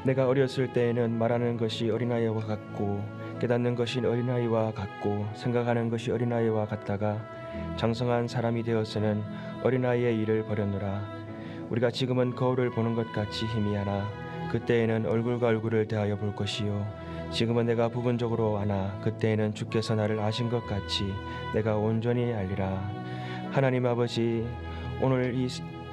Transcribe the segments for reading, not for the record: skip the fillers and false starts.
내가 어렸을 때에는 말하는 것이 어린아이와 같고 깨닫는 것이 어린아이와 같고 생각하는 것이 어린아이와 같다가 장성한 사람이 되어서는 어린아이의 일을 버렸노라. 우리가 지금은 거울을 보는 것 같이 희미하나 그때에는 얼굴과 얼굴을 대하여 볼 것이요 지금은 내가 부분적으로 아나 그때에는 주께서 나를 아신 것 같이 내가 온전히 알리라. 하나님 아버지, 오늘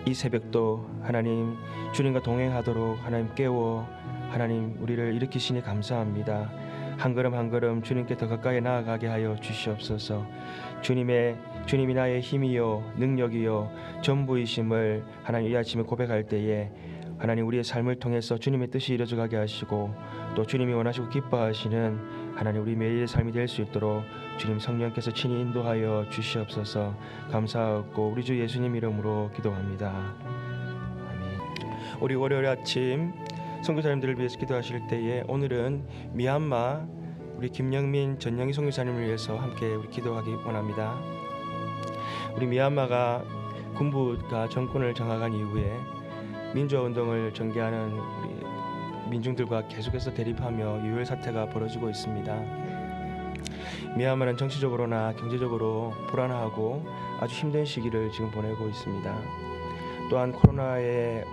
이 새벽도 하나님 주님과 동행하도록 하나님 깨워 하나님 우리를 일으키시니 감사합니다. 한 걸음 한 걸음 주님께 더 가까이 나아가게 하여 주시옵소서. 주님이 나의 힘이요 능력이요 전부이심을 하나님 이 아침에 고백할 때에 하나님 우리의 삶을 통해서 주님의 뜻이 이루어져 가게 하시고 또 주님이 원하시고 기뻐하시는 하나님 우리 매일의 삶이 될 수 있도록 주님 성령께서 친히 인도하여 주시옵소서. 감사하고 우리 주 예수님 이름으로 기도합니다. 아멘. 우리 월요일 아침 선교사님들을 위해서 기도하실 때에 오늘은 미얀마 우리 김영민 전영희 선교사님을 위해서 함께 우리 기도하기 원합니다. 우리 미얀마가 군부가 정권을 장악한 이후에 민주화 운동을 전개하는 우리 민중들과 계속해서 대립하며 유혈 사태가 벌어지고 있습니다. 미얀마는 정치적으로나 경제적으로 불안하고 아주 힘든 시기를 지금 보내고 있습니다. 또한 코로나의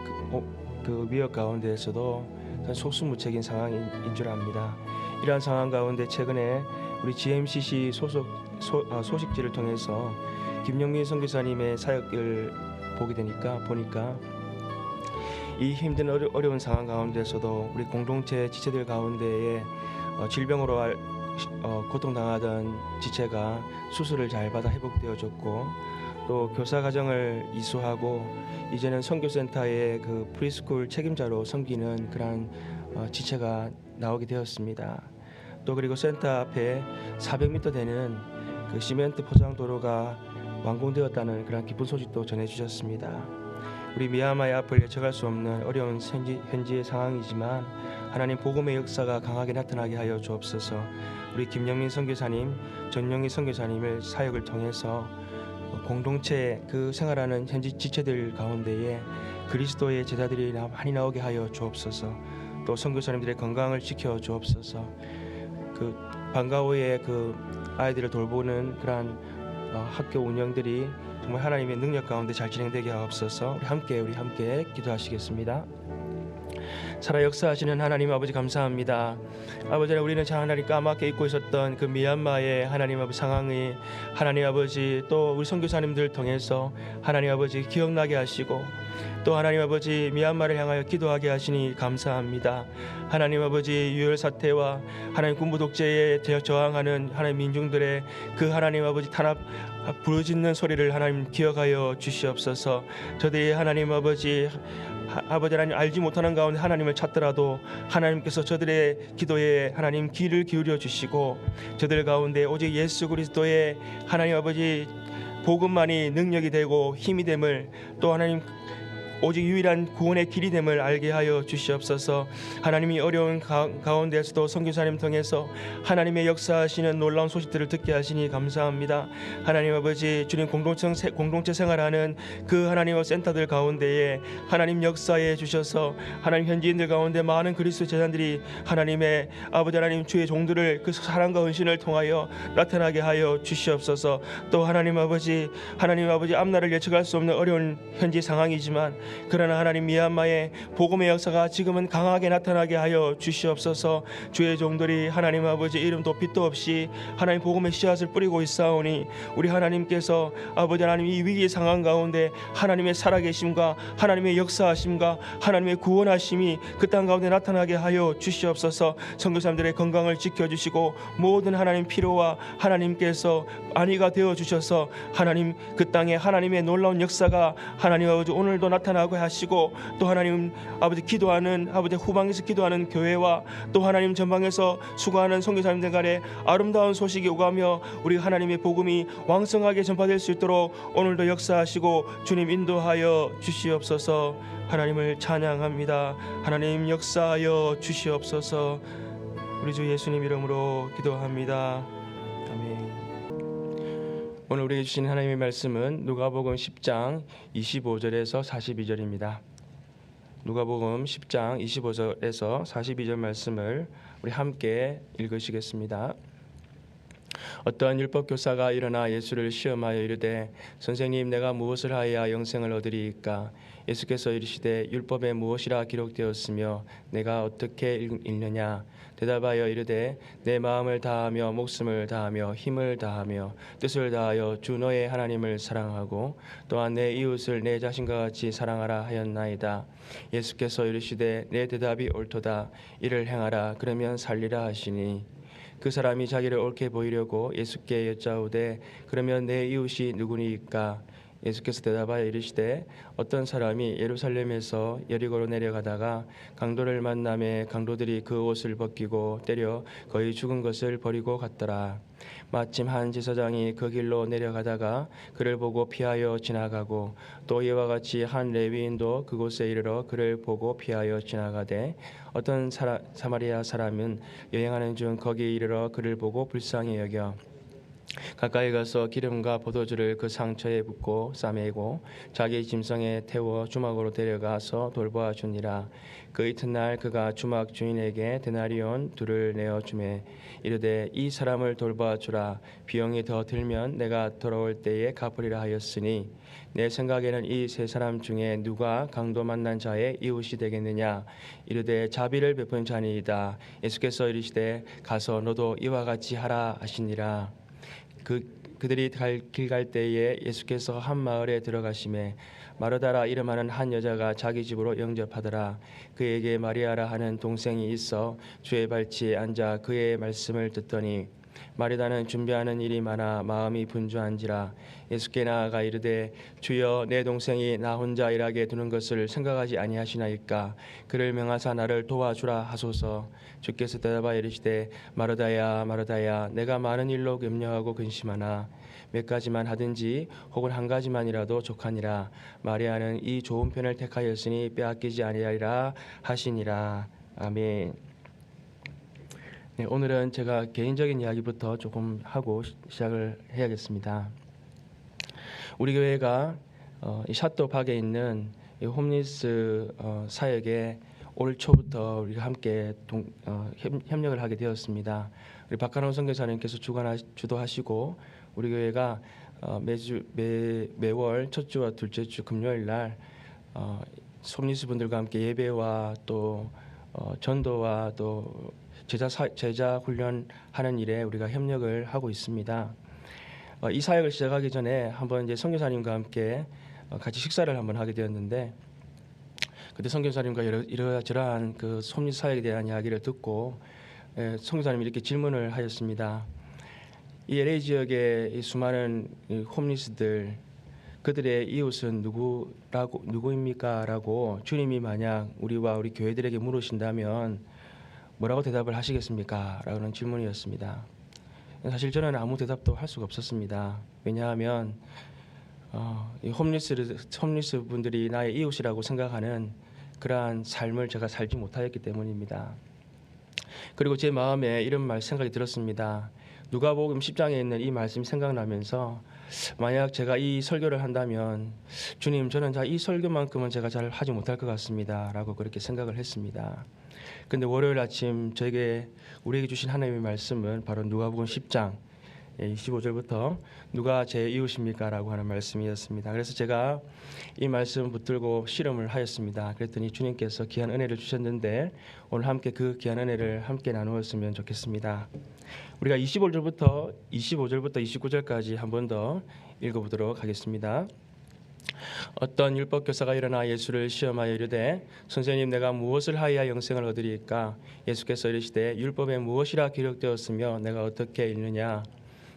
그 위협 가운데에서도 속수무책인 상황인 줄 압니다. 이러한 상황 가운데 최근에 우리 GMCC 소식지를 통해서 김영민 선교사님의 사역을 보니까 이 힘든 어려운 상황 가운데서도 우리 공동체 지체들 가운데에 질병으로 고통당하던 지체가 수술을 잘 받아 회복되어졌고 또 교사 과정을 이수하고 이제는 선교센터의 그 프리스쿨 책임자로 섬기는 그러한 지체가 나오게 되었습니다. 또 그리고 센터 앞에 400m 되는 그 시멘트 포장 도로가 완공되었다는 그런 기쁜 소식도 전해주셨습니다. 우리 미얀마의 앞을 예측할 수 없는 어려운 현지의 상황이지만 하나님 복음의 역사가 강하게 나타나게 하여 주옵소서. 우리 김영민 선교사님, 전영희 선교사님의 사역을 통해서 공동체 그 생활하는 현지 지체들 가운데에 그리스도의 제자들이 많이 나오게 하여 주옵소서. 또 선교사님들의 건강을 지켜 주옵소서. 그 방과후에 그 아이들을 돌보는 그러한 학교 운영들이 정말 하나님의 능력 가운데 잘 진행되게 하옵소서. 우리 함께 기도하시겠습니다. 살아 역사하시는 하나님 아버지 감사합니다. 아버지, 우리는 참 하나님 까맣게 잊고 있었던 그 미얀마의 하나님 아버지 상황이 하나님 아버지 또 우리 선교사님들 통해서 하나님 아버지 기억나게 하시고 또 하나님 아버지 미얀마를 향하여 기도하게 하시니 감사합니다. 하나님 아버지 유혈 사태와 하나님 군부 독재에 저항하는 하나님 민중들의 그 하나님 아버지 탄압 부르짖는 소리를 하나님 기억하여 주시옵소서. 저들이 하나님 아버지 하나님 알지 못하는 가운데 하나님을 찾더라도 하나님께서 저들의 기도에 하나님 귀를 기울여 주시고 저들 가운데 오직 예수 그리스도의 하나님 아버지 복음만이 능력이 되고 힘이 됨을 또 하나님 오직 유일한 구원의 길이 됨을 알게 하여 주시옵소서. 하나님이 어려운 가운데서도 선교사님 통해서 하나님의 역사하시는 놀라운 소식들을 듣게 하시니 감사합니다. 하나님 아버지 주님 공동체 생활하는 그 하나님의 센터들 가운데에 하나님 역사해 주셔서 하나님 현지인들 가운데 많은 그리스도 제자들이 하나님의 아버지 하나님 주의 종들을 그 사랑과 헌신을 통하여 나타나게 하여 주시옵소서. 또 하나님 아버지 앞날을 예측할 수 없는 어려운 현지 상황이지만 그러나 하나님 미얀마의 복음의 역사가 지금은 강하게 나타나게 하여 주시옵소서. 주의 종들이 하나님 아버지 이름도 빛도 없이 하나님 복음의 씨앗을 뿌리고 있사오니 우리 하나님께서 아버지 하나님 이 위기의 상황 가운데 하나님의 살아계심과 하나님의 역사하심과 하나님의 구원하심이 그 땅 가운데 나타나게 하여 주시옵소서. 선교사님들의 건강을 지켜주시고 모든 하나님 필요와 하나님께서 안위가 되어 주셔서 하나님 그 땅에 하나님의 놀라운 역사가 하나님 아버지 오늘도 나타나고 하시고 또 하나님 아버지 기도하는 아버지 후방에서 기도하는 교회와 또 하나님 전방에서 수고하는 선교사님들 간에 아름다운 소식이 오가며 우리 하나님의 복음이 왕성하게 전파될 수 있도록 오늘도 역사하시고 주님 인도하여 주시옵소서. 하나님을 찬양합니다. 하나님 역사하여 주시옵소서. 우리 주 예수님 이름으로 기도합니다. 아멘. 오늘 우리에게 주신 하나님의 말씀은 누가복음 10장 25절에서 42절입니다. 누가복음 10장 25절에서 42절 말씀을 우리 함께 읽으시겠습니다. 어떠한 율법 교사가 일어나 예수를 시험하여 이르되 선생님 내가 무엇을 하여야 영생을 얻으리이까? 예수께서 이르시되 율법에 무엇이라 기록되었으며 내가 어떻게 읽느냐? 대답하여 이르되 내 마음을 다하며 목숨을 다하며 힘을 다하며 뜻을 다하여 주 너의 하나님을 사랑하고 또한 내 이웃을 내 자신과 같이 사랑하라 하였나이다. 예수께서 이르시되 내 대답이 옳도다. 이를 행하라. 그러면 살리라 하시니 그 사람이 자기를 옳게 보이려고 예수께 여짜오되 그러면 내 이웃이 누구니이까? 예수께서 대답하여 이르시되 어떤 사람이 예루살렘에서 여리고로 내려가다가 강도를 만나매 강도들이 그 옷을 벗기고 때려 거의 죽은 것을 버리고 갔더라. 마침 한 제사장이 그 길로 내려가다가 그를 보고 피하여 지나가고 또 이와 같이 한 레위인도 그곳에 이르러 그를 보고 피하여 지나가되 어떤 사마리아 사람은 여행하는 중 거기 이르러 그를 보고 불쌍히 여겨 가까이 가서 기름과 포도주를 그 상처에 붓고 싸매고 자기 짐승에 태워 주막으로 데려가서 돌보아 주니라. 그 이튿날 그가 주막 주인에게 데나리온 둘을 내어 주매 이르되 이 사람을 돌보아 주라. 비용이 더 들면 내가 돌아올 때에 갚으리라 하였으니 내 생각에는 이 세 사람 중에 누가 강도 만난 자의 이웃이 되겠느냐? 이르되 자비를 베푼 자니이다. 예수께서 이르시되 가서 너도 이와 같이 하라 하시니라. 그들이 길 갈 때에 예수께서 한 마을에 들어가심에 마르다라 이름하는 한 여자가 자기 집으로 영접하더라. 그에게 마리아라 하는 동생이 있어 주의 발치에 앉아 그의 말씀을 듣더니 마리다는 준비하는 일이 많아 마음이 분주한지라. 예수께 나아가 이르되 주여 내 동생이 나 혼자 일하게 두는 것을 생각하지 아니하시나이까? 그를 명하사 나를 도와주라 하소서. 주께서 대답하여 이르시되 마르다야 마르다야 내가 많은 일로 염려하고 근심하나 몇 가지만 하든지 혹은 한 가지만이라도 족하니라. 마리아는 이 좋은 편을 택하였으니 빼앗기지 아니하리라 하시니라. 아멘. 네, 오늘은 제가 개인적인 이야기부터 조금 하고 시작을 해야겠습니다. 우리 교회가 이 샷도박에 있는 이 홈리스 사역에 올 초부터 우리가 함께 협력을 하게 되었습니다. 우리 박한원 선교사님께서 주도하시고 우리 교회가 매월 첫 주와 둘째 주 금요일 날 홈리스 분들과 함께 예배와 또 전도와 또 제자 훈련하는 일에 우리가 협력을 하고 있습니다. 이 사역을 시작하기 전에 한번 이제 선교사님과 함께 같이 식사를 한번 하게 되었는데 그때 선교사님과 이러저러한 그 홈리스 사역에 대한 이야기를 듣고 선교사님이 이렇게 질문을 하였습니다. 이 LA 지역의 수많은 홈리스들 그들의 이웃은 누구입니까? 라고 주님이 만약 우리와 우리 교회들에게 물으신다면 뭐라고 대답을 하시겠습니까? 라는 질문이었습니다. 사실 저는 아무 대답도 할 수가 없었습니다. 왜냐하면 이 홈리스 분들이 나의 이웃이라고 생각하는 그러한 삶을 제가 살지 못하였기 때문입니다. 그리고 제 마음에 이런 생각이 들었습니다. 누가복음 10장에 있는 이 말씀이 생각나면서 만약 제가 이 설교를 한다면 주님 저는 이 설교만큼은 제가 잘 하지 못할 것 같습니다. 라고 그렇게 생각을 했습니다. 근데 월요일 아침 우리에게 주신 하나님의 말씀은 바로 누가복음 10장 25절부터 누가 제 이웃입니까? 라고 하는 말씀이었습니다. 그래서 제가 이 말씀을 붙들고 실험을 하였습니다. 그랬더니 주님께서 귀한 은혜를 주셨는데 오늘 함께 그 귀한 은혜를 함께 나누었으면 좋겠습니다. 우리가 25절부터 29절까지 한 번 더 읽어보도록 하겠습니다. 어떤 율법 교사가 일어나 예수를 시험하여 이르되 선생님 내가 무엇을 하여야 영생을 얻으리이까? 예수께서 이르시되 율법에 무엇이라 기록되었으며 내가 어떻게 읽느냐?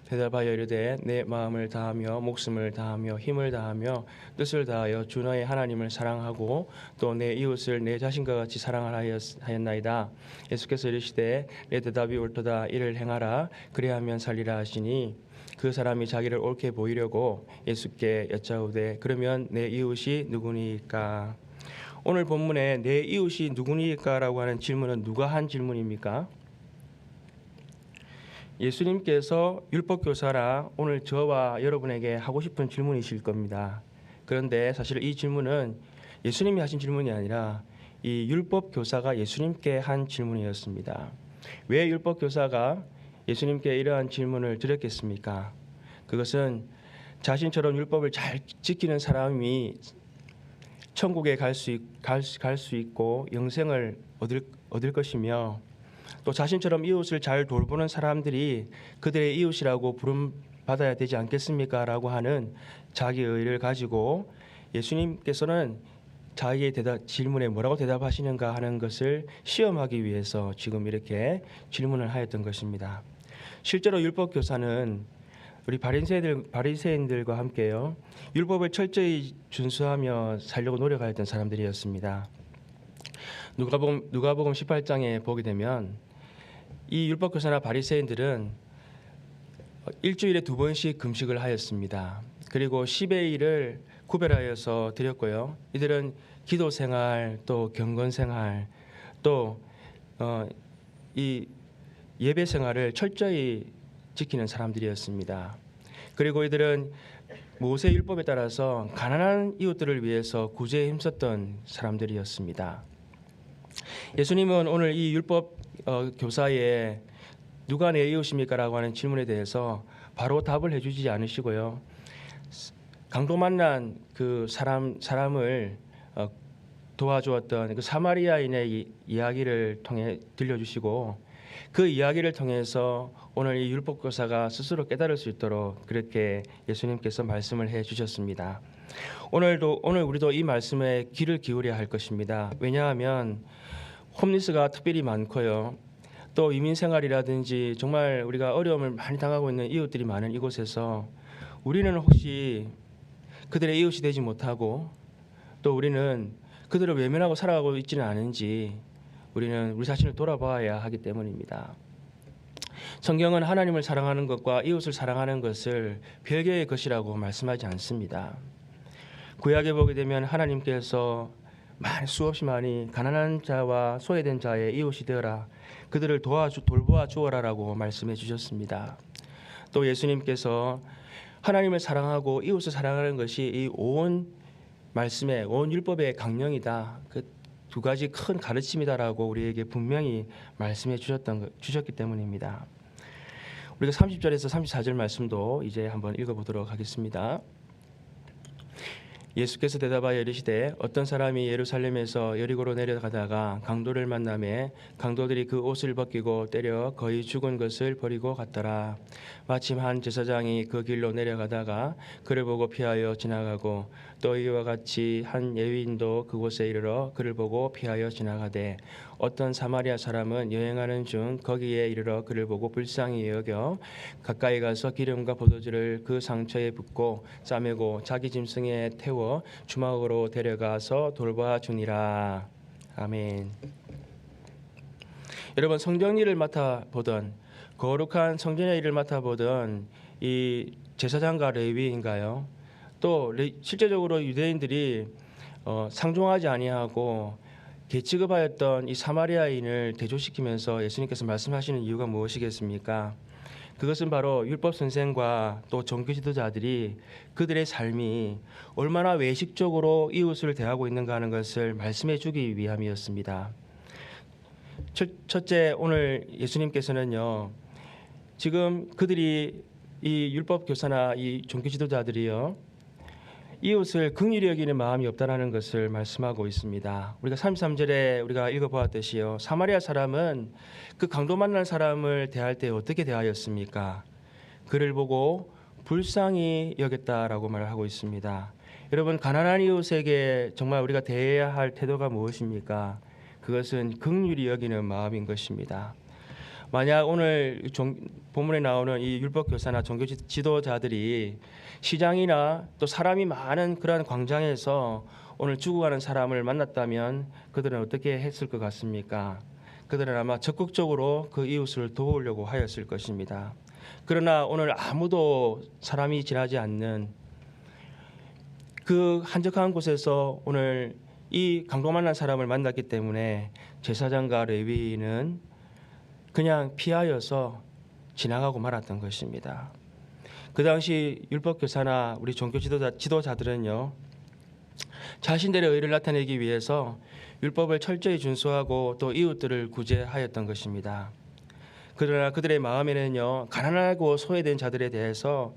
대답하여 이르되 내 마음을 다하며 목숨을 다하며 힘을 다하며 뜻을 다하여 주 너의 하나님을 사랑하고 또 내 이웃을 내 자신과 같이 사랑하라 하였나이다. 예수께서 이르시되 내 대답이 옳도다. 이를 행하라. 그리하면 살리라 하시니 그 사람이 자기를 옳게 보이려고 예수께 여짜오되 그러면 내 이웃이 누구니까? 오늘 본문에 내 이웃이 누구니까? 라고 하는 질문은 누가 한 질문입니까? 예수님께서 율법교사라 오늘 저와 여러분에게 하고 싶은 질문이실 겁니다. 그런데 사실 이 질문은 예수님이 하신 질문이 아니라 이 율법 교사가 예수님께 한 질문이었습니다. 왜 율법 교사가 예수님께 이러한 질문을 드렸겠습니까? 그것은 자신처럼 율법을 잘 지키는 사람이 천국에 갈 수 있고 영생을 얻을 것이며, 또 자신처럼 이웃을 잘 돌보는 사람들이 그들의 이웃이라고 부름 받아야 되지 않겠습니까? 라고 하는 자기의 의를 가지고 예수님께서는 자기의 질문에 뭐라고 대답하시는가 하는 것을 시험하기 위해서 지금 이렇게 질문을 하였던 것입니다. 실제로 율법 교사는 우리 바리새인들과 함께요, 율법을 철저히 준수하며 살려고 노력하였던 사람들이었습니다. 누가복음 18장에 보게 되면 이 율법 교사나 바리새인들은 일주일에 2번씩 금식을 하였습니다. 그리고 10의 1을 구별하여서 드렸고요. 이들은 기도 생활, 또 경건 생활, 또 이 예배 생활을 철저히 지키는 사람들이었습니다. 그리고 이들은 모세 율법에 따라서 가난한 이웃들을 위해서 구제에 힘썼던 사람들이었습니다. 예수님은 오늘 이 율법 교사의 누가 내 이웃입니까라고 하는 질문에 대해서 바로 답을 해주지 않으시고요. 강도 만난 그 사람을 도와주었던 그 사마리아인의 이야기를 통해 들려주시고, 그 이야기를 통해서 오늘 이 율법 교사가 스스로 깨달을 수 있도록 그렇게 예수님께서 말씀을 해주셨습니다. 오늘 우리도 이 말씀에 귀를 기울여야 할 것입니다. 왜냐하면 홈리스가 특별히 많고요. 또 이민생활이라든지 정말 우리가 어려움을 많이 당하고 있는 이웃들이 많은 이곳에서 우리는 혹시 그들의 이웃이 되지 못하고, 또 우리는 그들을 외면하고 살아가고 있지는 않은지 우리는 우리 자신을 돌아봐야 하기 때문입니다. 성경은 하나님을 사랑하는 것과 이웃을 사랑하는 것을 별개의 것이라고 말씀하지 않습니다. 구약에 보게 되면 하나님께서 수없이 많이 가난한 자와 소외된 자의 이웃이 되어라, 그들을 돌보아 주어라라고 말씀해 주셨습니다. 또 예수님께서 하나님을 사랑하고 이웃을 사랑하는 것이 이 온 말씀의 온 율법의 강령이다, 그 2가지 큰 가르침이다라고 우리에게 분명히 말씀해 주셨기 때문입니다. 우리가 30절에서 34절 말씀도 이제 한번 읽어보도록 하겠습니다. 예수께서 대답하여 이르시되 어떤 사람이 예루살렘에서 여리고로 내려가다가 강도를 만나매 강도들이 그 옷을 벗기고 때려 거의 죽은 것을 버리고 갔더라. 마침 한 제사장이 그 길로 내려가다가 그를 보고 피하여 지나가고, 또 이와 같이 한 예위인도 그곳에 이르러 그를 보고 피하여 지나가되, 어떤 사마리아 사람은 여행하는 중 거기에 이르러 그를 보고 불쌍히 여겨 가까이 가서 기름과 포도주를 그 상처에 붓고 싸매고 자기 짐승에 태워 주막으로 데려가서 돌봐 주니라. 아멘. 여러분, 성전 일을 맡아보던, 거룩한 성전의 일을 맡아보던 이 제사장과 레위인가요? 또 실제적으로 유대인들이 상종하지 아니하고 계취급하였던 이 사마리아인을 대조시키면서 예수님께서 말씀하시는 이유가 무엇이겠습니까? 그것은 바로 율법 선생과 또 종교 지도자들이 그들의 삶이 얼마나 외식적으로 이웃을 대하고 있는가 하는 것을 말씀해 주기 위함이었습니다. 첫째, 오늘 예수님께서는요, 지금 그들이 이 율법 교사나 이 종교 지도자들이요, 이웃을 긍휼히 여기는 마음이 없다라는 것을 말씀하고 있습니다. 우리가 33절에 우리가 읽어보았듯이요, 사마리아 사람은 그 강도 만난 사람을 대할 때 어떻게 대하였습니까? 그를 보고 불쌍히 여겼다라고 말을 하고 있습니다. 여러분, 가난한 이웃에게 정말 우리가 대해야 할 태도가 무엇입니까? 그것은 긍휼히 여기는 마음인 것입니다. 만약 오늘 본문에 나오는 이 율법 교사나 종교 지도자들이 시장이나 또 사람이 많은 그러한 광장에서 오늘 죽어가는 사람을 만났다면 그들은 어떻게 했을 것 같습니까? 그들은 아마 적극적으로 그 이웃을 도우려고 하였을 것입니다. 그러나 오늘 아무도 사람이 지나지 않는 그 한적한 곳에서 오늘 이 강도 만난 사람을 만났기 때문에 제사장과 레위인은 그냥 피하여서 지나가고 말았던 것입니다. 그 당시 율법 교사나 우리 종교 지도자들은요, 자신들의 의를 나타내기 위해서 율법을 철저히 준수하고 또 이웃들을 구제하였던 것입니다. 그러나 그들의 마음에는요, 가난하고 소외된 자들에 대해서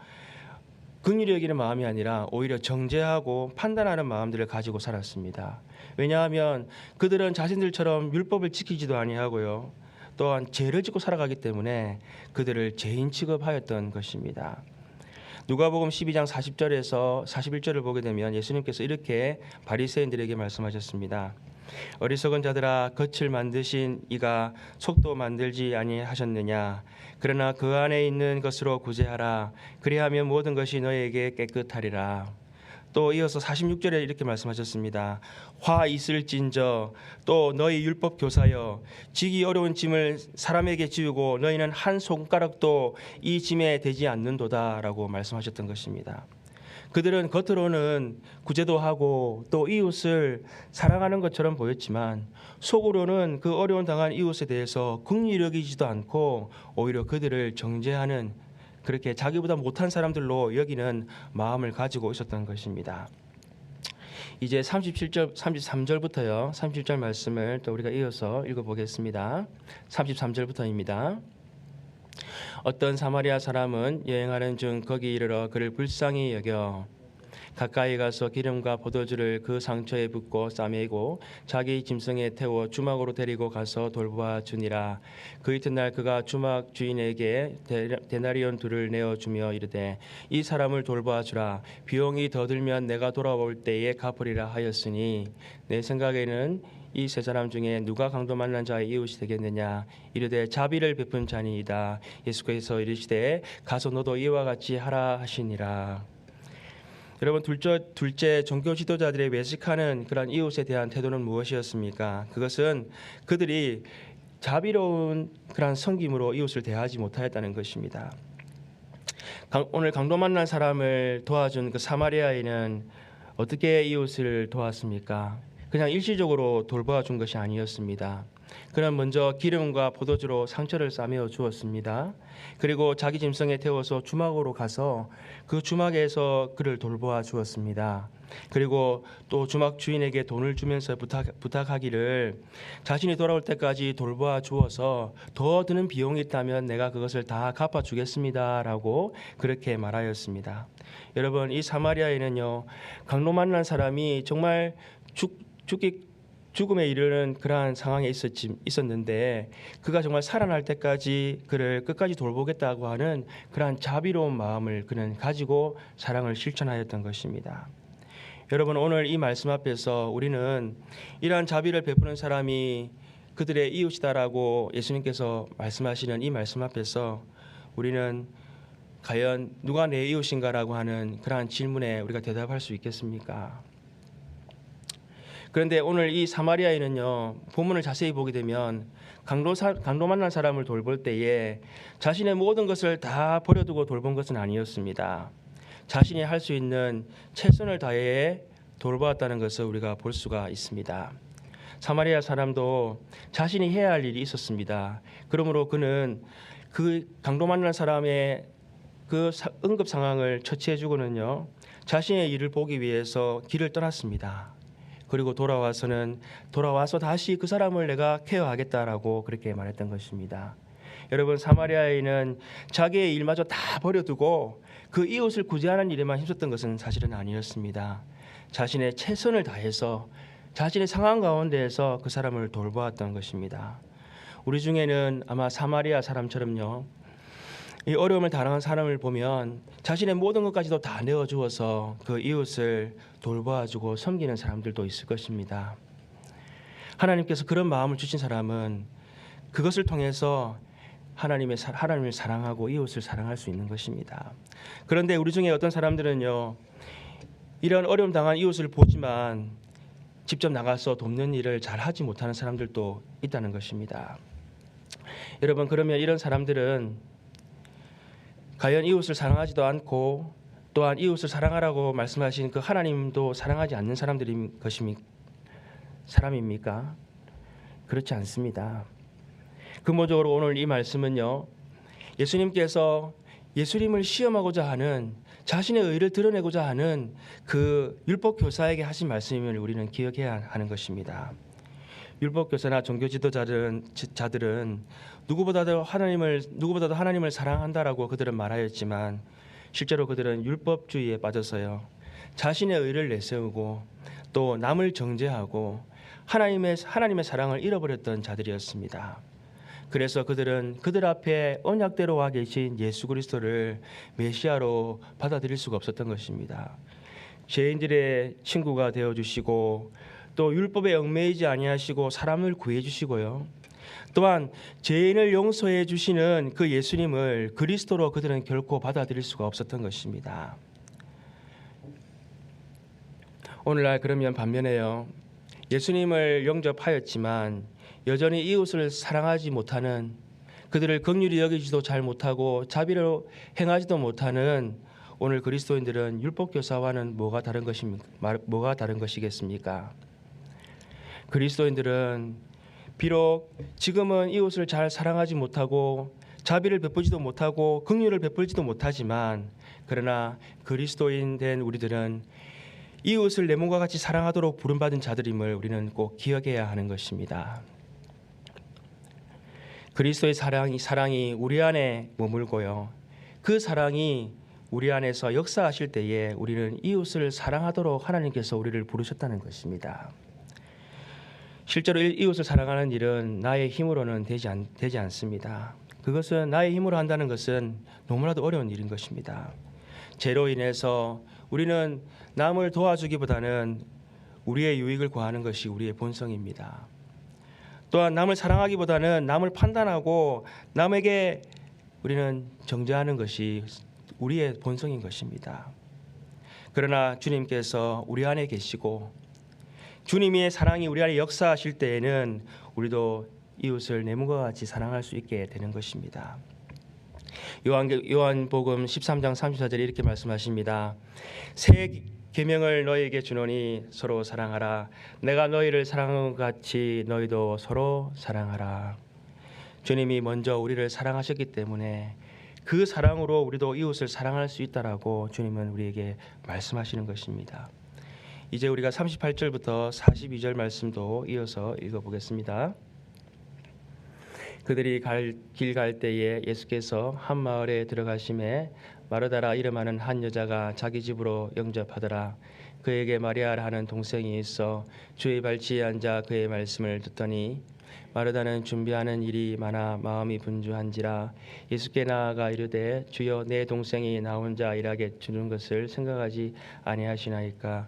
긍휼히 여기는 마음이 아니라 오히려 정죄하고 판단하는 마음들을 가지고 살았습니다. 왜냐하면 그들은 자신들처럼 율법을 지키지도 아니하고요, 또한 죄를 짓고 살아가기 때문에 그들을 죄인 취급하였던 것입니다. 누가복음 12장 40절에서 41절을 보게 되면 예수님께서 이렇게 바리새인들에게 말씀하셨습니다. 어리석은 자들아, 겉을 만드신 이가 속도 만들지 아니하셨느냐? 그러나 그 안에 있는 것으로 구제하라. 그리하면 모든 것이 너에게 깨끗하리라. 또 이어서 46절에 이렇게 말씀하셨습니다. 화 있을진저 또 너희 율법 교사여, 지기 어려운 짐을 사람에게 지우고 너희는 한 손가락도 이 짐에 대지 않는도다라고 말씀하셨던 것입니다. 그들은 겉으로는 구제도 하고 또 이웃을 사랑하는 것처럼 보였지만 속으로는 그 어려운 당한 이웃에 대해서 긍휼히 여기지도 않고 오히려 그들을 정죄하는, 그렇게 자기보다 못한 사람들로 여기는 마음을 가지고 있었던 것입니다. 이제 37절, 33절부터요. 37절 말씀을 또 우리가 이어서 읽어보겠습니다. 33절부터입니다. 어떤 사마리아 사람은 여행하는 중 거기 이르러 그를 불쌍히 여겨 가까이 가서 기름과 포도주를 그 상처에 붓고 싸매고 자기 짐승에 태워 주막으로 데리고 가서 돌보아 주니라. 그 이튿날 그가 주막 주인에게 데나리온 둘을 내어주며 이르되 이 사람을 돌보아 주라. 비용이 더 들면 내가 돌아올 때에 갚으리라 하였으니 내 생각에는 이 세 사람 중에 누가 강도 만난 자의 이웃이 되겠느냐? 이르되 자비를 베푼 자니이다. 예수께서 이르시되 가서 너도 이와 같이 하라 하시니라. 여러분, 둘째 종교 지도자들의 외식하는 그런 이웃에 대한 태도는 무엇이었습니까? 그것은 그들이 자비로운 그런 섬김으로 이웃을 대하지 못하였다는 것입니다. 오늘 강도 만난 사람을 도와준 그 사마리아인은 어떻게 이웃을 도왔습니까? 그냥 일시적으로 돌보아 준 것이 아니었습니다. 그는 먼저 기름과 포도주로 상처를 싸매어 주었습니다. 그리고 자기 짐승에 태워서 주막으로 가서 그 주막에서 그를 돌보아 주었습니다. 그리고 또 주막 주인에게 돈을 주면서 부탁하기를 자신이 돌아올 때까지 돌보아 주어서 더 드는 비용이 있다면 내가 그것을 다 갚아주겠습니다 라고 그렇게 말하였습니다. 여러분, 이 사마리아인은요, 강도 만난 사람이 정말 죽음에 이르는 그러한 상황에 있었는데 그가 정말 살아날 때까지 그를 끝까지 돌보겠다고 하는 그러한 자비로운 마음을 그는 가지고 사랑을 실천하였던 것입니다. 여러분, 오늘 이 말씀 앞에서 우리는 이러한 자비를 베푸는 사람이 그들의 이웃이다라고 예수님께서 말씀하시는 이 말씀 앞에서 우리는 과연 누가 내 이웃인가라고 하는 그러한 질문에 우리가 대답할 수 있겠습니까? 그런데 오늘 이 사마리아인은요, 본문을 자세히 보게 되면 강도 만난 사람을 돌볼 때에 자신의 모든 것을 다 버려두고 돌본 것은 아니었습니다. 자신이 할 수 있는 최선을 다해 돌보았다는 것을 우리가 볼 수가 있습니다. 사마리아 사람도 자신이 해야 할 일이 있었습니다. 그러므로 그는 그 강도 만난 사람의 그 응급 상황을 처치해주고는요, 자신의 일을 보기 위해서 길을 떠났습니다. 그리고 돌아와서 다시 그 사람을 내가 케어하겠다라고 그렇게 말했던 것입니다. 여러분, 사마리아인은 자기의 일마저 다 버려두고 그 이웃을 구제하는 일에만 힘썼던 것은 사실은 아니었습니다. 자신의 최선을 다해서 자신의 상황 가운데에서 그 사람을 돌보았던 것입니다. 우리 중에는 아마 사마리아 사람처럼요, 이 어려움을 당한 사람을 보면 자신의 모든 것까지도 다 내어주어서 그 이웃을 돌보아주고 섬기는 사람들도 있을 것입니다. 하나님께서 그런 마음을 주신 사람은 그것을 통해서 하나님을 사랑하고 이웃을 사랑할 수 있는 것입니다. 그런데 우리 중에 어떤 사람들은요, 이런 어려움 당한 이웃을 보지만 직접 나가서 돕는 일을 잘 하지 못하는 사람들도 있다는 것입니다. 여러분, 그러면 이런 사람들은 과연 이웃을 사랑하지도 않고 또한 이웃을 사랑하라고 말씀하신 그 하나님도 사랑하지 않는 사람입니까? 그렇지 않습니다. 근본적으로 오늘 이 말씀은요, 예수님께서 예수님을 시험하고자 하는 자신의 의를 드러내고자 하는 그 율법 교사에게 하신 말씀임을 우리는 기억해야 하는 것입니다. 율법 교사나 종교 지도자들은 누구보다도 하나님을 사랑한다라고 그들은 말하였지만 실제로 그들은 율법주의에 빠져서요, 자신의 의를 내세우고 또 남을 정죄하고 하나님의 사랑을 잃어버렸던 자들이었습니다. 그래서 그들은 그들 앞에 언약대로 와 계신 예수 그리스도를 메시아로 받아들일 수가 없었던 것입니다. 죄인들의 친구가 되어 주시고 또 율법에 얽매이지 아니하시고 사람을 구해 주시고요, 또한 죄인을 용서해 주시는 그 예수님을 그리스도로 그들은 결코 받아들일 수가 없었던 것입니다. 오늘날 그러면 반면에요, 예수님을 영접하였지만 여전히 이웃을 사랑하지 못하는, 그들을 긍휼히 여기지도 잘 못하고 자비로 행하지도 못하는 오늘 그리스도인들은 율법 교사와는 뭐가 다른 것이겠습니까? 그리스도인들은 비록 지금은 이웃을 잘 사랑하지 못하고 자비를 베풀지도 못하고 긍휼을 베풀지도 못하지만, 그러나 그리스도인 된 우리들은 이웃을 내 몸과 같이 사랑하도록 부름받은 자들임을 우리는 꼭 기억해야 하는 것입니다. 그리스도의 사랑이 우리 안에 머물고요, 그 사랑이 우리 안에서 역사하실 때에 우리는 이웃을 사랑하도록 하나님께서 우리를 부르셨다는 것입니다. 실제로 이웃을 사랑하는 일은 나의 힘으로는 되지 않습니다. 그것은 나의 힘으로 한다는 것은 너무나도 어려운 일인 것입니다. 죄로 인해서 우리는 남을 도와주기보다는 우리의 유익을 구하는 것이 우리의 본성입니다. 또한 남을 사랑하기보다는 남을 판단하고 남에게 우리는 정죄하는 것이 우리의 본성인 것입니다. 그러나 주님께서 우리 안에 계시고 주님의 사랑이 우리 안에 역사하실 때에는 우리도 이웃을 내 몸과 같이 사랑할 수 있게 되는 것입니다. 요한복음 13장 34절에 이렇게 말씀하십니다. 새 계명을 너희에게 주노니 서로 사랑하라. 내가 너희를 사랑한 것 같이 너희도 서로 사랑하라. 주님이 먼저 우리를 사랑하셨기 때문에 그 사랑으로 우리도 이웃을 사랑할 수 있다라고 주님은 우리에게 말씀하시는 것입니다. 이제 우리가 38절부터 42절 말씀도 이어서 읽어보겠습니다. 그들이 길 갈 때에 예수께서 한 마을에 들어가심에 마르다라 이름하는 한 여자가 자기 집으로 영접하더라. 그에게 마리아라 하는 동생이 있어 주의 발치에 앉아 그의 말씀을 듣더니 마르다는 준비하는 일이 많아 마음이 분주한지라 예수께 나아가 이르되 주여 내 동생이 나 혼자 일하게 주는 것을 생각하지 아니하시나이까.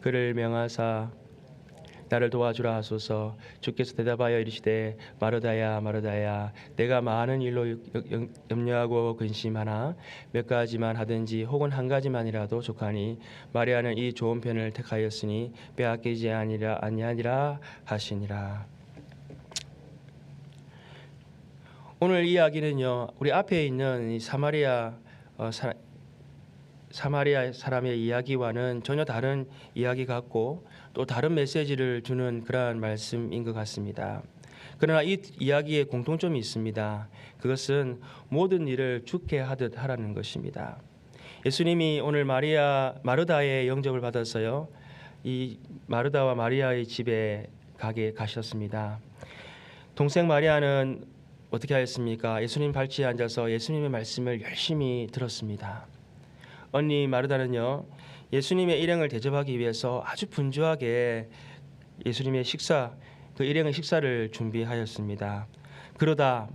그를 명하사 나를 도와주라 하소서. 주께서 대답하여 이르시되 마르다야 마르다야 내가 많은 일로 염려하고 근심하나 몇 가지만 하든지 혹은 한 가지만이라도 족하니 마리아는 이 좋은 편을 택하였으니 빼앗기지 아니하니라 하시니라. 오늘 이야기는요, 우리 앞에 있는 이 사마리아 사람의 이야기와는 전혀 다른 이야기 같고 또 다른 메시지를 주는 그러한 말씀인 것 같습니다. 그러나 이 이야기에 공통점이 있습니다. 그것은 모든 일을 주께 하듯 하라는 것입니다. 예수님이 오늘 마르다의 영접을 받아서요, 이 마르다와 마리아의 집에 가셨습니다. 동생 마리아는 어떻게 하였습니까? 예수님 발치에 앉아서 예수님의 말씀을 열심히 들었습니다. 언니 마르다는요, 예수님의 일행을 대접하기 위해서 아주 분주하게 예수님의 그 일행의 식사를 준비하였습니다. 그러다가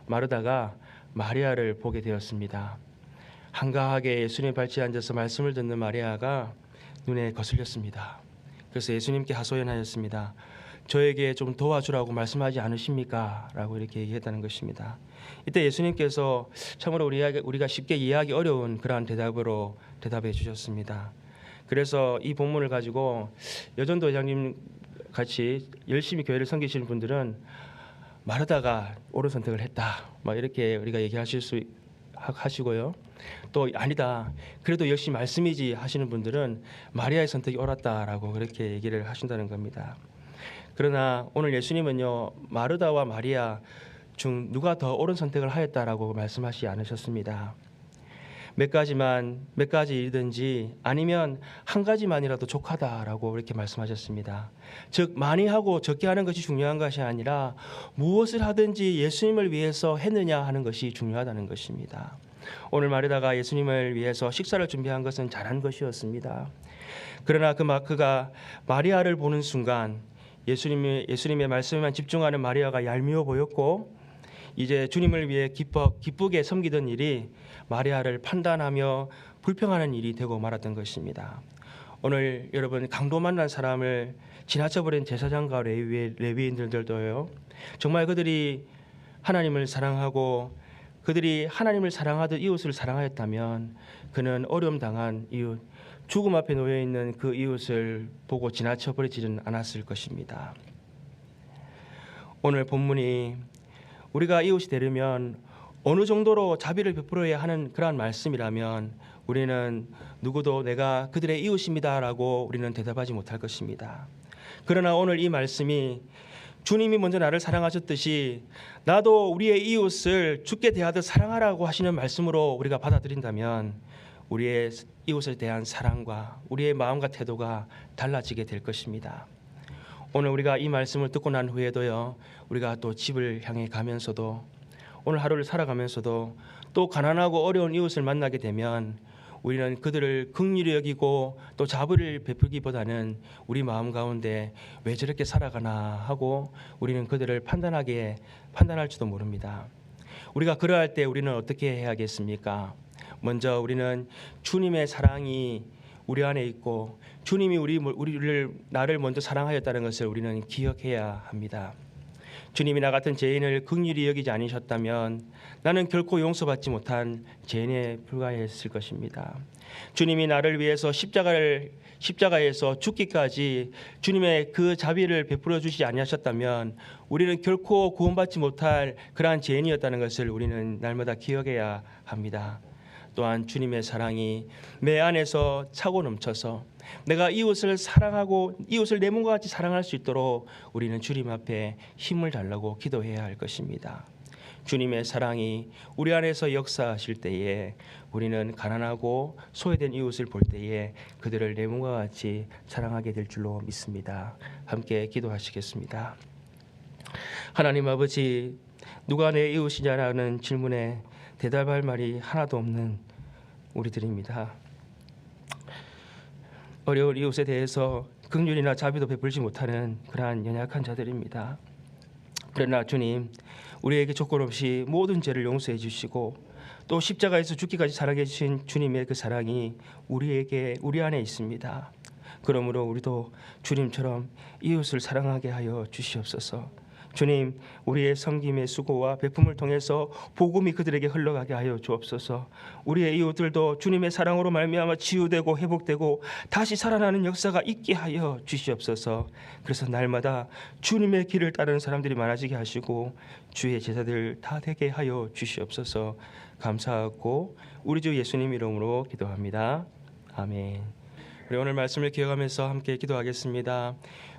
마르다가 마리아를 보게 되었습니다. 한가하게 예수님 발치에 앉아서 말씀을 듣는 마리아가 눈에 거슬렸습니다. 그래서 예수님께 하소연하였습니다. 저에게 좀 도와주라고 말씀하지 않으십니까? 라고 이렇게 얘기했다는 것입니다. 이때 예수님께서 참으로 우리가 쉽게 이해하기 어려운 그러한 대답으로 대답해 주셨습니다. 그래서 이 본문을 가지고 여전도 회장님 같이 열심히 교회를 섬기시는 분들은 마르다가 옳은 선택을 했다, 막 이렇게 우리가 하시고요. 또 아니다, 그래도 역시 말씀이지 하시는 분들은 마리아의 선택이 옳았다라고 그렇게 얘기를 하신다는 겁니다. 그러나 오늘 예수님은요, 마르다와 마리아 중 누가 더 옳은 선택을 하였다라고 말씀하시지 않으셨습니다. 몇 가지이든지 아니면 한 가지만이라도 족하다라고 이렇게 말씀하셨습니다. 즉 많이 하고 적게 하는 것이 중요한 것이 아니라 무엇을 하든지 예수님을 위해서 했느냐 하는 것이 중요하다는 것입니다. 오늘 마르다가 예수님을 위해서 식사를 준비한 것은 잘한 것이었습니다. 그러나 그가 마리아를 보는 순간 예수님의 말씀에만 집중하는 마리아가 얄미워 보였고, 이제 주님을 위해 기쁘게 섬기던 일이 마리아를 판단하며 불평하는 일이 되고 말았던 것입니다. 오늘 여러분, 강도 만난 사람을 지나쳐버린 제사장과 레위인들도요, 정말 그들이 하나님을 사랑하고 그들이 하나님을 사랑하듯 이웃을 사랑하였다면 그는 어려움 당한 이웃, 죽음 앞에 놓여 있는 그 이웃을 보고 지나쳐버리지는 않았을 것입니다. 오늘 본문이 우리가 이웃이 되려면 어느 정도로 자비를 베풀어야 하는 그러한 말씀이라면 우리는 누구도 내가 그들의 이웃입니다라고 우리는 대답하지 못할 것입니다. 그러나 오늘 이 말씀이 주님이 먼저 나를 사랑하셨듯이 나도 우리의 이웃을 주께 대하듯 사랑하라고 하시는 말씀으로 우리가 받아들인다면 우리의 이웃에 대한 사랑과 우리의 마음과 태도가 달라지게 될 것입니다. 오늘 우리가 이 말씀을 듣고 난 후에도요, 우리가 또 집을 향해 가면서도 오늘 하루를 살아가면서도 또 가난하고 어려운 이웃을 만나게 되면 우리는 그들을 긍휼히 여기고 또 자비를 베풀기보다는 우리 마음 가운데 왜 저렇게 살아가나 하고 우리는 그들을 판단할지도 모릅니다. 우리가 그러할 때 우리는 어떻게 해야겠습니까? 먼저 우리는 주님의 사랑이 우리 안에 있고 주님이 나를 먼저 사랑하였다는 것을 우리는 기억해야 합니다. 주님이 나 같은 죄인을 긍휼히 여기지 않으셨다면 나는 결코 용서받지 못한 죄인에 불과했을 것입니다. 주님이 나를 위해서 십자가에서 죽기까지 주님의 그 자비를 베풀어 주시지 아니하셨다면 우리는 결코 구원받지 못할 그러한 죄인이었다는 것을 우리는 날마다 기억해야 합니다. 또한 주님의 사랑이 내 안에서 차고 넘쳐서 내가 이웃을 사랑하고 이웃을 내 몸과 같이 사랑할 수 있도록 우리는 주님 앞에 힘을 달라고 기도해야 할 것입니다. 주님의 사랑이 우리 안에서 역사하실 때에 우리는 가난하고 소외된 이웃을 볼 때에 그들을 내 몸과 같이 사랑하게 될 줄로 믿습니다. 함께 기도하시겠습니다. 하나님 아버지, 누가 내 이웃이냐라는 질문에 대답할 말이 하나도 없는 우리들입니다. 어려운 이웃에 대해서 긍휼이나 자비도 베풀지 못하는 그러한 연약한 자들입니다. 그러나 주님, 우리에게 조건 없이 모든 죄를 용서해 주시고 또 십자가에서 죽기까지 사랑해 주신 주님의 그 사랑이 우리 안에 있습니다. 그러므로 우리도 주님처럼 이웃을 사랑하게 하여 주시옵소서. 주님, 우리의 섬김의 수고와 베품을 통해서 복음이 그들에게 흘러가게 하여 주옵소서. 우리의 이웃들도 주님의 사랑으로 말미암아 치유되고 회복되고 다시 살아나는 역사가 있게 하여 주시옵소서. 그래서 날마다 주님의 길을 따르는 사람들이 많아지게 하시고 주의 제자들 다 되게 하여 주시옵소서. 감사하고 우리 주 예수님 이름으로 기도합니다. 아멘. 우리 오늘 말씀을 기억하면서 함께 기도하겠습니다.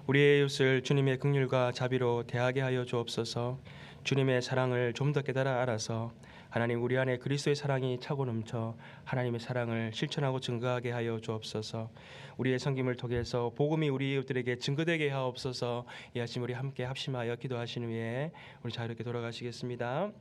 우리의 이웃을 주님의 긍휼과 자비로 대하게 하여 주옵소서. 주님의 사랑을 좀 더 깨달아 알아서 하나님 우리 안에 그리스도의 사랑이 차고 넘쳐 하나님의 사랑을 실천하고 증거하게 하여 주옵소서. 우리의 섬김을 통해서 복음이 우리 이웃들에게 증거되게 하옵소서. 이 아침 우리 함께 합심하여 기도하신 후에 우리 자유롭게 돌아가시겠습니다.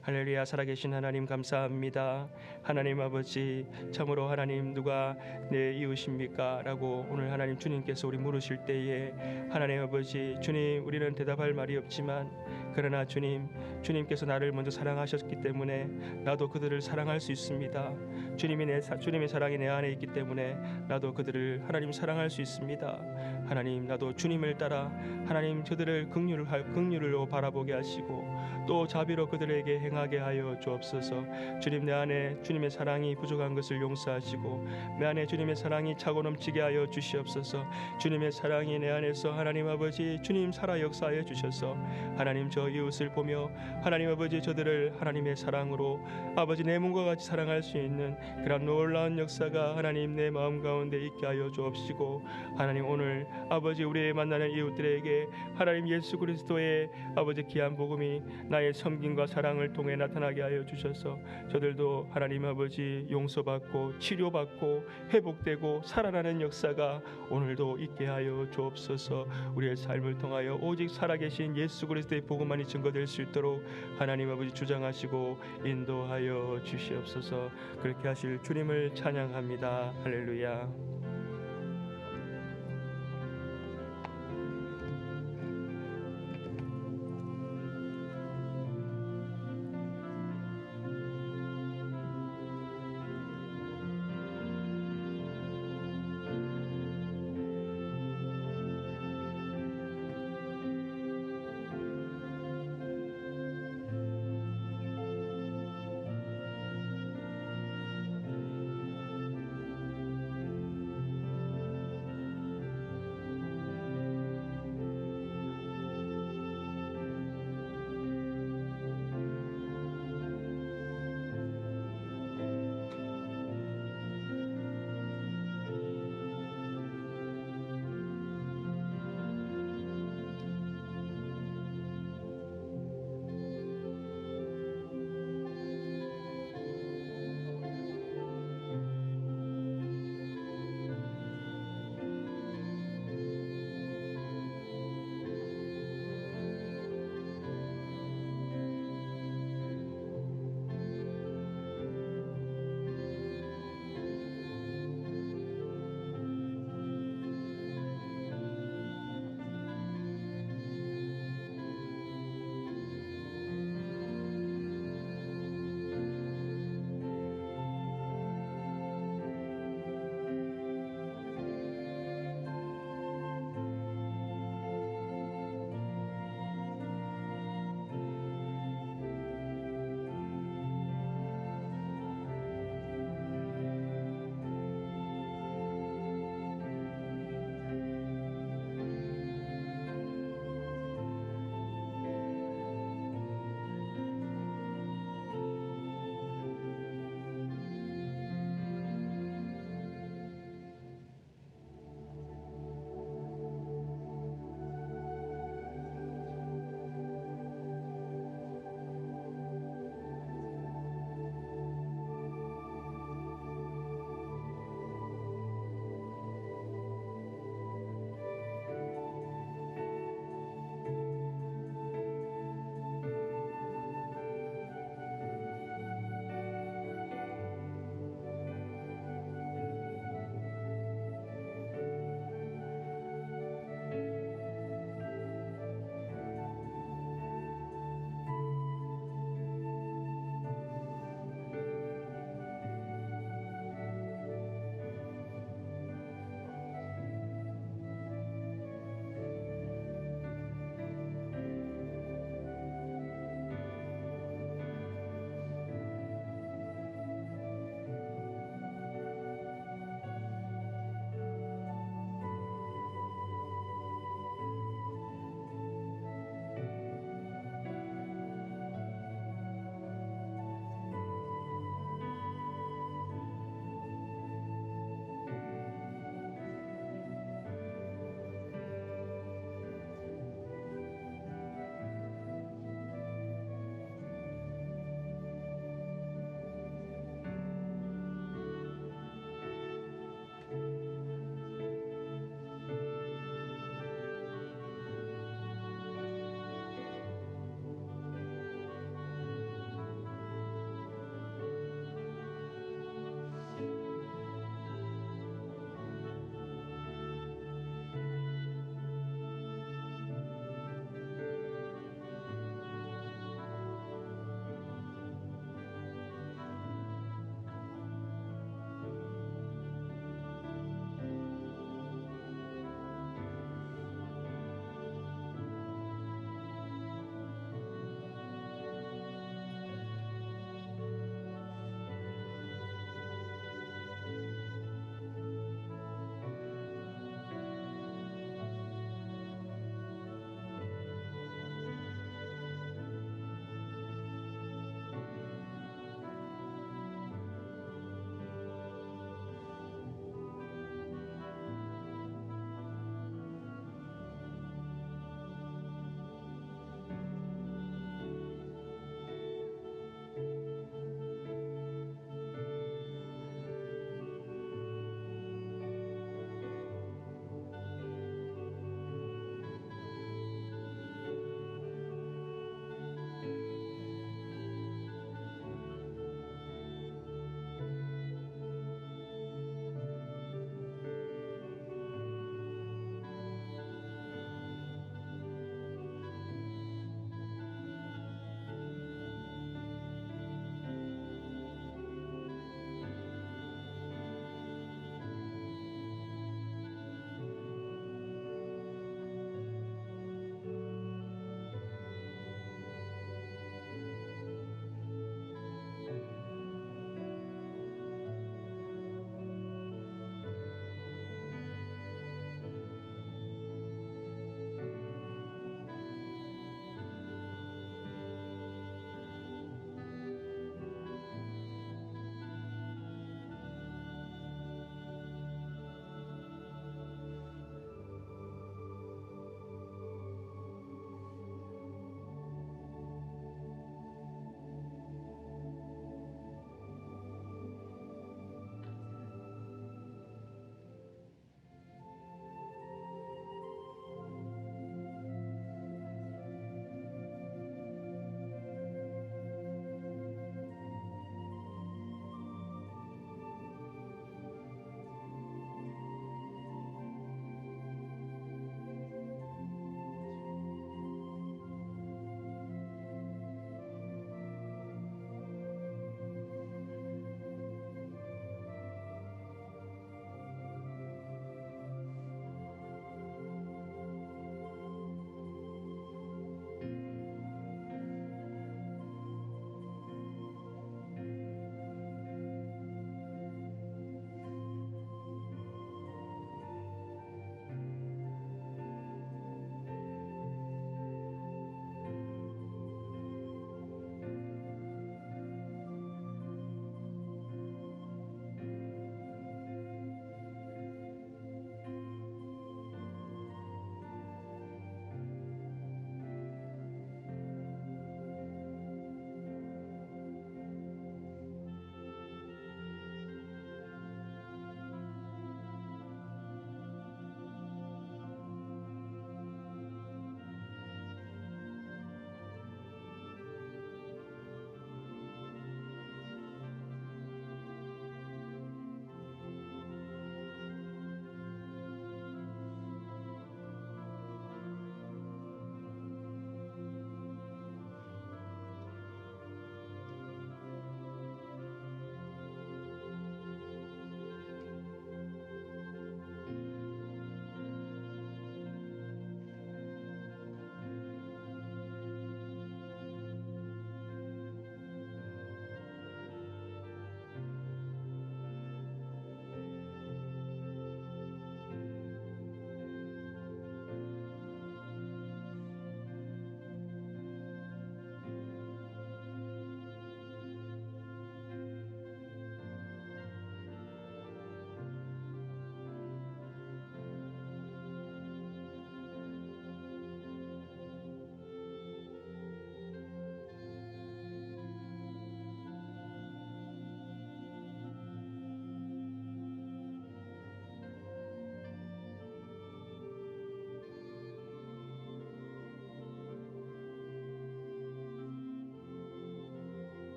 할렐루야. 살아계신 하나님 감사합니다. 하나님 아버지, 참으로 하나님 누가 내 이웃입니까? 라고 오늘 하나님 주님께서 우리 물으실 때에 하나님 아버지, 주님, 우리는 대답할 말이 없지만 그러나 주님께서 나를 먼저 사랑하셨기 때문에 나도 그들을 사랑할 수 있습니다. 주님의 사랑이 내 안에 있기 때문에 나도 그들을 하나님 사랑할 수 있습니다. 하나님, 나도 주님을 따라 하나님 저들을 긍휼으로 바라보게 하시고 또 자비로 그들에게 행하게 하여 주옵소서. 주님, 내 안에 주님의 사랑이 부족한 것을 용서하시고 내 안에 주님의 사랑이 차고 넘치게 하여 주시옵소서. 주님의 사랑이 내 안에서 하나님 아버지 주님 살아 역사하여 주셔서 하나님 저 보며 이웃을 보며 하나님 아버지 저들을 하나님의 사랑으로 아버지 내 몸과 같이 사랑할 수 있는 그런 놀라운 역사가 하나님 내 마음 가운데 있게 하여 주옵시고 하나님 오늘 아버지 우리의 만나는 이웃들에게 하나님 예수 그리스도의 아버지 귀한 복음이 나의 섬김과 사랑을 통해 나타나게 하여 주셔서 저들도 하나님 아버지 용서받고 치료받고 회복되고 살아나는 역사가 오늘도 있게 하여 주옵소서. 우리의 삶을 통하여 오직 살아계신 예수 그리스도의 복음만이 증거될 수 있도록 하나님 아버지 주장하시고 인도하여 주시옵소서. 그렇게 하실 주님을 찬양합니다. 할렐루야.